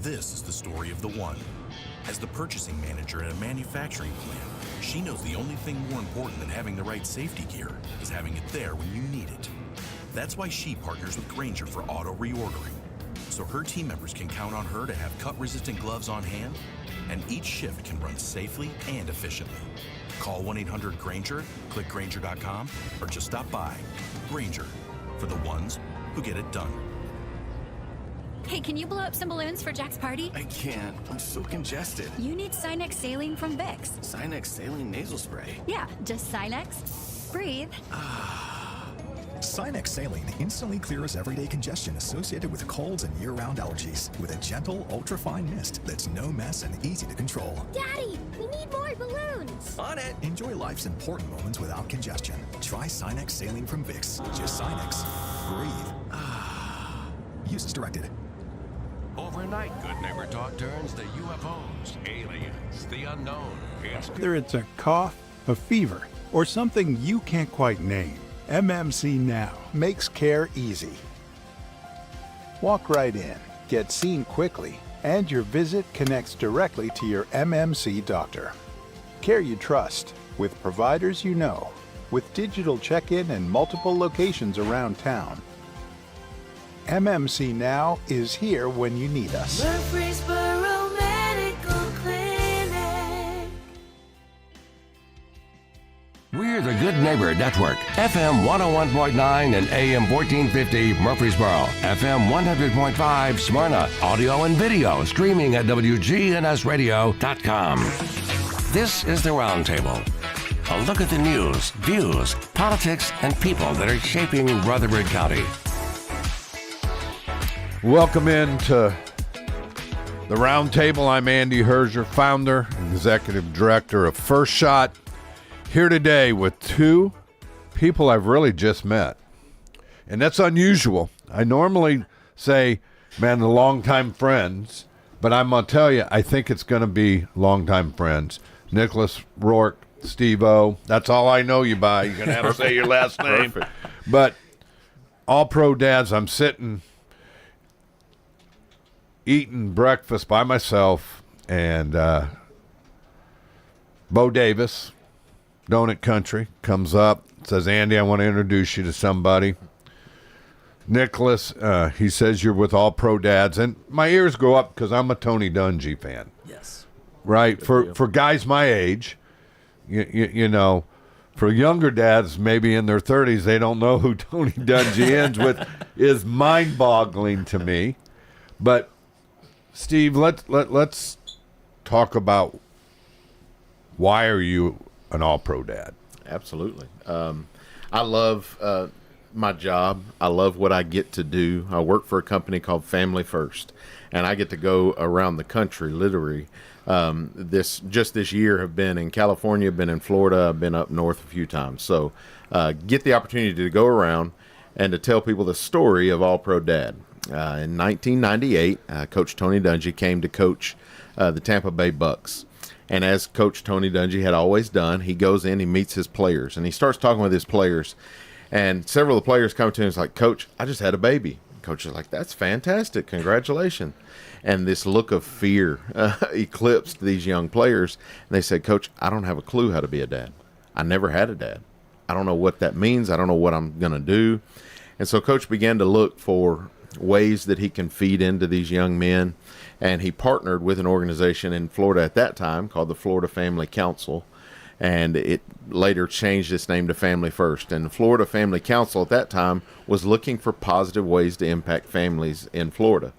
This is the story of the one. As the purchasing manager at a manufacturing plant, she knows the only thing more important than having the right safety gear is having it there when you need it. That's why she partners with Grainger for auto reordering, so her team members can count on her to have cut-resistant gloves on hand, and each shift can run safely and efficiently. Call 1-800-GRAINGER, click Grainger.com, or just stop by. Grainger, for the ones who get it done. Hey, can you blow up some balloons for Jack's party? I can't. I'm so congested. You need Sinex Saline from Vicks. Sinex Saline Nasal Spray? Yeah, just Sinex. Breathe. Sinex Saline instantly clears everyday congestion associated with colds and year-round allergies with a gentle, ultra-fine mist that's no mess and easy to control. Daddy, we need more balloons. On it. Enjoy life's important moments without congestion. Try Sinex Saline from Vicks. Just Sinex. Breathe. Use as directed. Overnight, Good Neighbor Talk turns to UFOs, aliens, the unknown. Whether it's a cough, a fever, or something you can't quite name, MMC Now makes care easy. Walk right in, get seen quickly, and your visit connects directly to your MMC doctor. Care you trust, with providers you know, with digital check-in and multiple locations around town. MMC Now is here when you need us. Murfreesboro Medical Clinic. We're the Good Neighbor Network, FM 101.9 and AM 1450 Murfreesboro, FM 100.5 Smyrna, audio and video streaming at wgnsradio.com. This is the Roundtable. A look at the news, views, politics, and people that are shaping Rutherford County. Welcome into the Roundtable. I'm Andy Herzer, founder and executive director of First Shot. Here today with two people I've really just met. And that's unusual. I normally say, man, the longtime friends. But I'm going to tell you, I think it's going to be longtime friends. Nicholas Rourke, Steve-O. That's all I know you by. You're going to have to say your last name. Perfect. But all pro dads, I'm sitting eating breakfast by myself, and Bo Davis, Donut Country, comes up, says, Andy, I want to introduce you to somebody. Nicholas, he says you're with All Pro Dads, and my ears go up because I'm a Tony Dungy fan. Yes. Right? For guys my age, you know, for younger dads, maybe in their 30s, they don't know who Tony Dungy is mind-boggling to me. But Steve, let's talk about why are you an all-pro dad? Absolutely. I love my job. I love what I get to do. I work for a company called Family First, and I get to go around the country, literally. This year have been in California, been in Florida, I've been up north a few times. So get the opportunity to go around and to tell people the story of All-Pro Dad. In 1998, Coach Tony Dungy came to coach the Tampa Bay Bucks. And as Coach Tony Dungy had always done, he goes in, he meets his players, and he starts talking with his players. And several of the players come to him and like, Coach, I just had a baby. Coach is like, that's fantastic. Congratulations. And this look of fear eclipsed these young players. And they said, Coach, I don't have a clue how to be a dad. I never had a dad. I don't know what that means. I don't know what I'm going to do. And so Coach began to look for ways that he can feed into these young men. And he partnered with an organization in Florida at that time called the Florida Family Council. And it later changed its name to Family First. And the Florida Family Council at that time was looking for positive ways to impact families in Florida.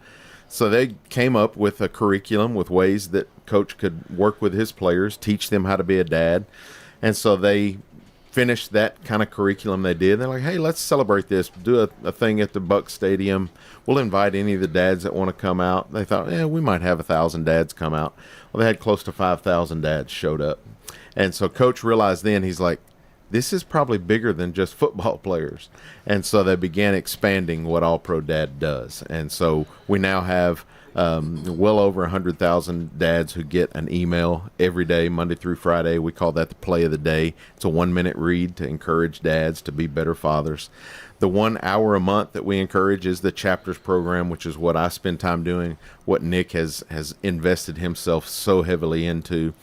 So they came up with a curriculum with ways that Coach could work with his players, teach them how to be a dad. And so they finished that kind of curriculum they did. They're like, hey, let's celebrate this. Do a thing at the Buck Stadium. We'll invite any of the dads that want to come out. They thought, we might have 1,000 dads come out. Well, they had close to 5,000 dads showed up. And so Coach realized then, he's like, this is probably bigger than just football players. And so they began expanding what All Pro Dad does. And so we now have well over 100,000 dads who get an email every day, Monday through Friday. We call that the play of the day. It's a 1-minute read to encourage dads to be better fathers. The 1 hour a month that we encourage is the chapters program, which is what I spend time doing, what Nick has invested himself so heavily into.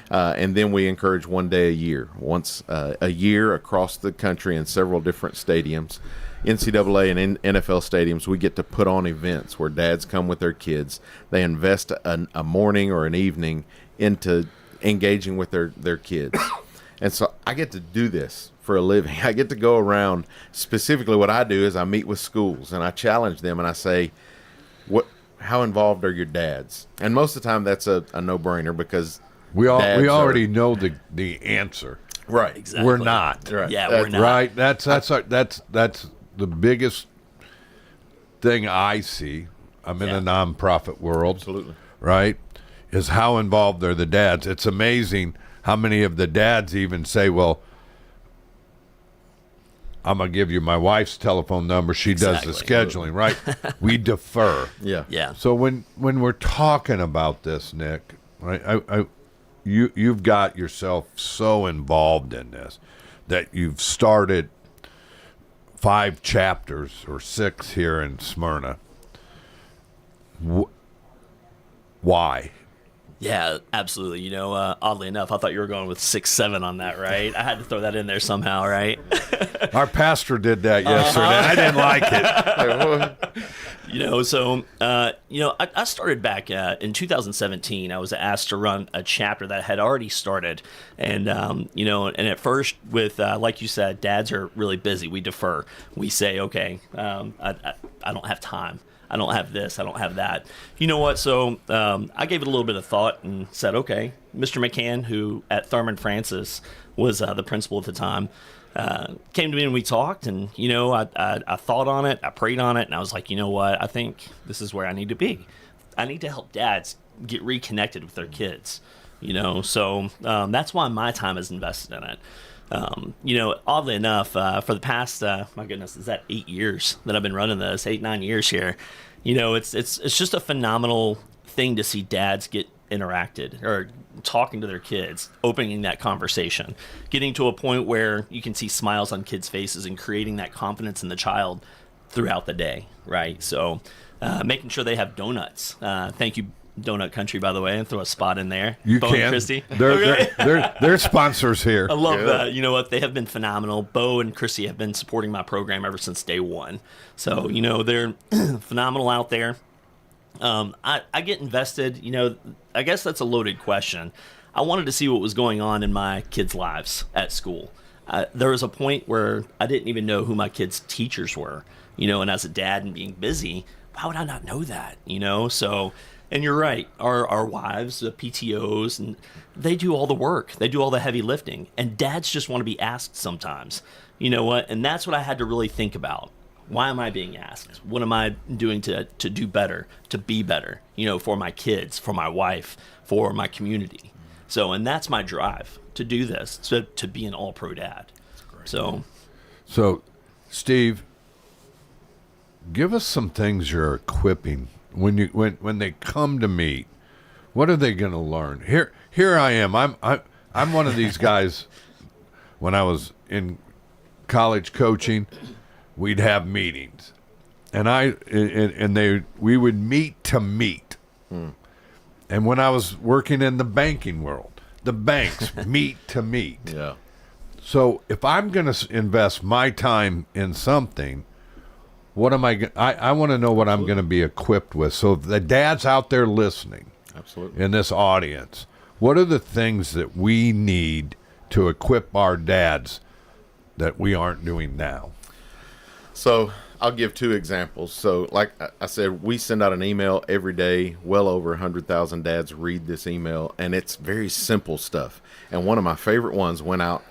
And then we encourage 1 day a year, once a year across the country in several different stadiums, NCAA and NFL stadiums. We get to put on events where dads come with their kids. They invest a morning or an evening into engaging with their kids. And so I get to do this for a living. I get to go around. Specifically what I do is I meet with schools and I challenge them and I say, how involved are your dads? And most of the time that's a no-brainer because we already know the answer. Right. Exactly. We're not. Right. Yeah, we're not. Right. That's the biggest thing I see. I'm in a nonprofit world. Absolutely. Right? Is how involved are the dads. It's amazing how many of the dads even say, well, I'm going to give you my wife's telephone number. She does the scheduling, right? We defer. Yeah. Yeah. So when we're talking about this, Nick, right, you've got yourself so involved in this that you've started 5 chapters or 6 here in Smyrna. Why? Yeah, absolutely. You know, oddly enough, I thought you were going with 6, 7 on that, right? I had to throw that in there somehow, right? Our pastor did that yesterday. I didn't like it. You know, so, I started back in 2017. I was asked to run a chapter that had already started. And, and at first with, like you said, dads are really busy. We defer. We say, okay, I don't have time. I don't have this. I don't have that. You know what? So I gave it a little bit of thought and said, okay, Mr. McCann, who at Thurman Francis was the principal at the time, came to me and we talked. And, I thought on it. I prayed on it. And I was like, you know what? I think this is where I need to be. I need to help dads get reconnected with their kids. So that's why my time is invested in it. Oddly enough, for the past, my goodness, is that 8 years that I've been running this, 8, 9 years here, it's just a phenomenal thing to see dads get interacted or talking to their kids, opening that conversation, getting to a point where you can see smiles on kids' faces and creating that confidence in the child throughout the day. Right. So, making sure they have donuts. Thank you, Donut Country, by the way, and throw a spot in there. You Bo can. and Christy. They're sponsors here. I love that. You know what? They have been phenomenal. Bo and Christy have been supporting my program ever since day one. So, they're phenomenal out there. I get invested. I guess that's a loaded question. I wanted to see what was going on in my kids' lives at school. There was a point where I didn't even know who my kids' teachers were. And as a dad and being busy, why would I not know that? So... And you're right. Our wives, the PTOs, and they do all the work. They do all the heavy lifting. And dads just want to be asked sometimes. You know what? And that's what I had to really think about. Why am I being asked? What am I doing to do better, to be better, for my kids, for my wife, for my community? So, and that's my drive to do this, to be an all-pro dad. So, Steve, give us some things you're equipping. When they come to meet, what are they going to learn? Here I am. I'm one of these guys. When I was in college coaching, we'd have meetings, and we would meet to meet. And when I was working in the banking world, the banks meet to meet. Yeah. So if I'm going to invest my time in something, what am I want to know what I'm going to be equipped with. So the dads out there listening, absolutely, in this audience, what are the things that we need to equip our dads that we aren't doing now? So I'll give 2 examples. So like I said, we send out an email every day. Well over 100,000 dads read this email, and it's very simple stuff. And one of my favorite ones went out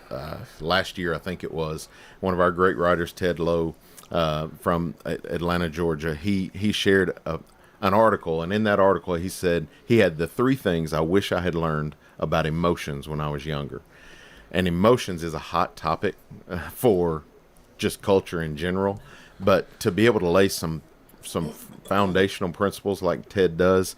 last year, I think it was. One of our great writers, Ted Lowe, from Atlanta, Georgia, he shared an article, and in that article he said he had the 3 things I wish I had learned about emotions when I was younger. And emotions is a hot topic for just culture in general, but to be able to lay some foundational principles like Ted does,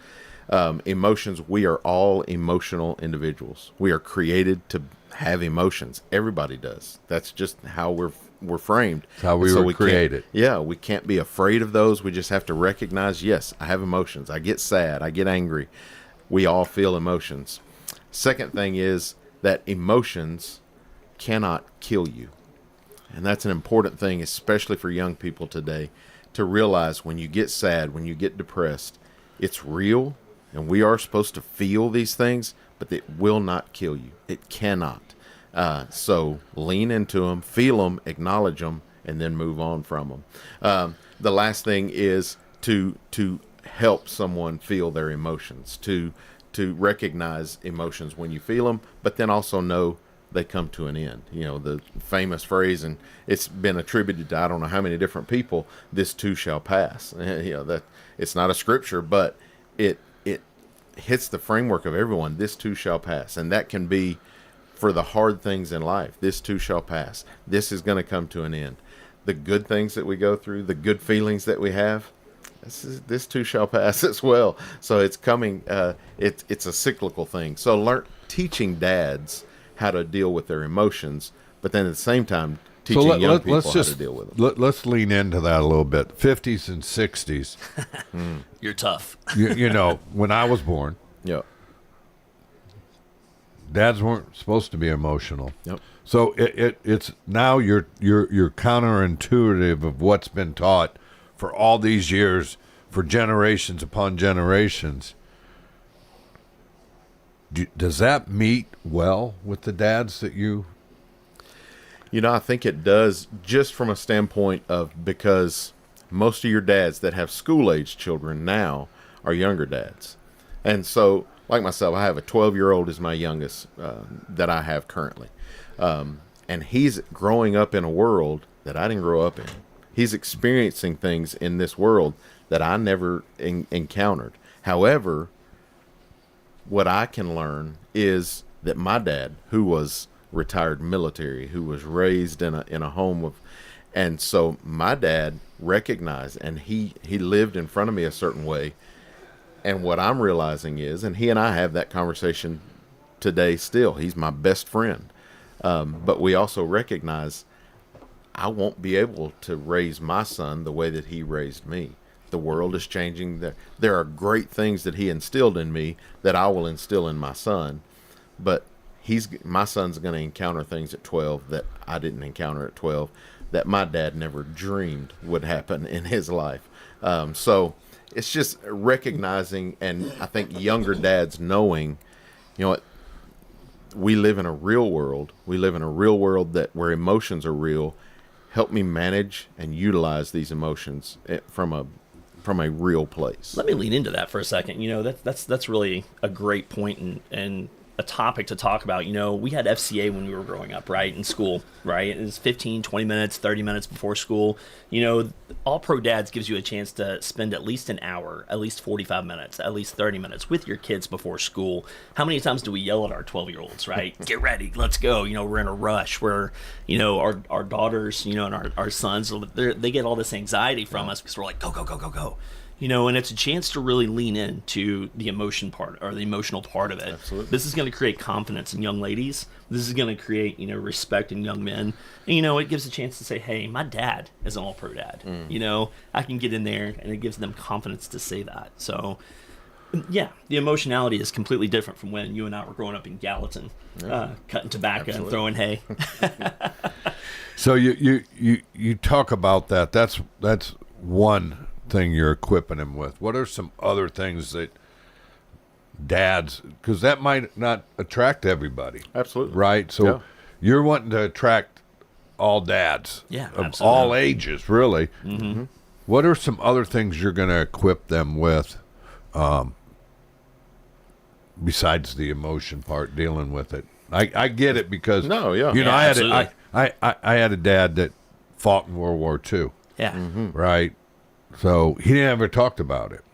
emotions, we are all emotional individuals. We are created to have emotions. Everybody does. That's just how we're were framed. It's how we were created. Yeah, we can't be afraid of those. We just have to recognize, yes, I have emotions. I get sad. I get angry. We all feel emotions. Second thing is that emotions cannot kill you. And that's an important thing, especially for young people today, to realize when you get sad, when you get depressed, it's real, and we are supposed to feel these things, but it will not kill you. It cannot. So lean into them, feel them, acknowledge them, and then move on from them. The last thing is to help someone feel their emotions, to recognize emotions when you feel them, but then also know they come to an end. You know, the famous phrase, and it's been attributed to I don't know how many different people, this too shall pass. You know, that it's not a scripture, but it hits the framework of everyone. This too shall pass. And that can be for the hard things in life. This too shall pass. This is going to come to an end. The good things that we go through, the good feelings that we have, this too shall pass as well. So it's coming. It's a cyclical thing. So teaching dads how to deal with their emotions, but then at the same time teaching young people how to deal with them. Let's lean into that a little bit. 50s and 60s. You're tough. you know, when I was born, yep, dads weren't supposed to be emotional. Yep. So it's now you're counterintuitive of what's been taught for all these years, for generations upon generations. Does that meet well with the dads that you? You know, I think it does, just from a standpoint of, because most of your dads that have school-age children now are younger dads. And so, like myself, I have a 12-year-old is my youngest that I have currently. And he's growing up in a world that I didn't grow up in. He's experiencing things in this world that I never encountered. However, what I can learn is that my dad, who was retired military, who was raised in a home of, and so my dad recognized, and he lived in front of me a certain way. And what I'm realizing is, and he and I have that conversation today still, he's my best friend. But we also recognize I won't be able to raise my son the way that he raised me. The world is changing. There are great things that he instilled in me that I will instill in my son, but my son's going to encounter things at 12 that I didn't encounter at 12, that my dad never dreamed would happen in his life. So it's just recognizing, and I think younger dads knowing, you know what, we live in a real world. We live in a real world where emotions are real. Help me manage and utilize these emotions from a real place. Let me lean into that for a second. You know, that's really a great point and a topic to talk about. You know, we had FCA when we were growing up, right, in school, right? It was 15, 20 minutes, 30 minutes before school. You know, All Pro Dads gives you a chance to spend at least an hour, at least 45 minutes, at least 30 minutes with your kids before school. How many times do we yell at our 12-year-olds, right? Get ready, let's go. You know, we're in a rush. We're, you know, our daughters, you know, and our sons, they get all this anxiety from us because we're like, go, go, go, go, go. You know, and it's a chance to really lean into the emotion part, or the emotional part of it. Absolutely. This is going to create confidence in young ladies. This is going to create, you know, respect in young men. And, you know, it gives a chance to say, hey, my dad is an all-pro dad. You know, I can get in there, and it gives them confidence to say that. So, yeah, the emotionality is completely different from when you and I were growing up in Gallatin, cutting tobacco and throwing hay. So you talk about that. That's one thing you're equipping him with. What are some other things that dads, because that might not attract everybody. Absolutely. Right? So you're wanting to attract all dads of absolutely. all ages, really. Mm-hmm. What are some other things you're going to equip them with besides the emotion part, dealing with it? I get it because you know, I had a dad that fought in World War II. Yeah. Mm-hmm. Right? So he never talked about it.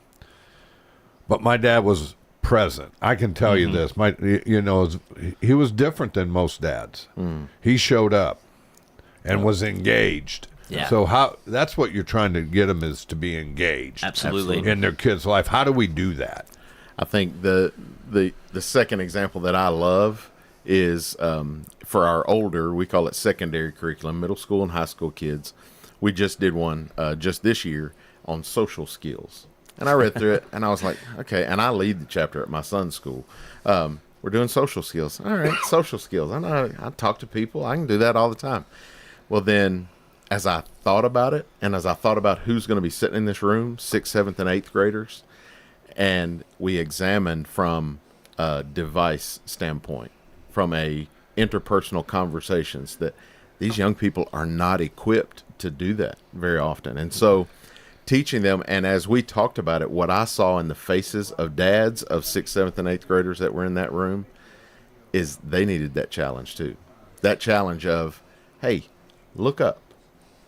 But my dad was present. I can tell you this. He was different than most dads. He showed up and was engaged. Yeah. So that's what you're trying to get them, is to be engaged. Absolutely. In their kids' life. How do we do that? I think the second example that I love is for our older, we call it secondary curriculum, middle school and high school kids. We just did one just this year on social skills. And I read through it, and I was like, okay. And I lead the chapter at my son's school. We're doing social skills. All right, social skills. I know I talk to people. I can do that all the time. Well, then, as I thought about it, and as I thought about who's going to be sitting in this room, 6th, 7th, and 8th graders, and we examined from a device standpoint, from a interpersonal conversations, that these young people are not equipped to do that very often. And so teaching them, and as we talked about it, what I saw in the faces of dads of 6th, 7th, and 8th graders that were in that room is they needed that challenge too. That challenge of, hey, look up.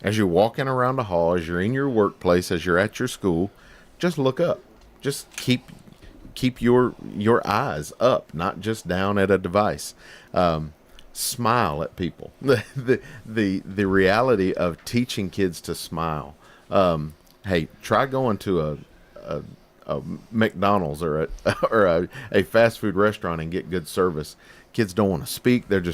As you're walking around the hall, as you're in your workplace, as you're at your school, just look up. Just keep your eyes up, not just down at a device. Smile at people. The reality of teaching kids to smile. Hey, try going to a McDonald's or a fast food restaurant and get good service. Kids don't want to speak. They're just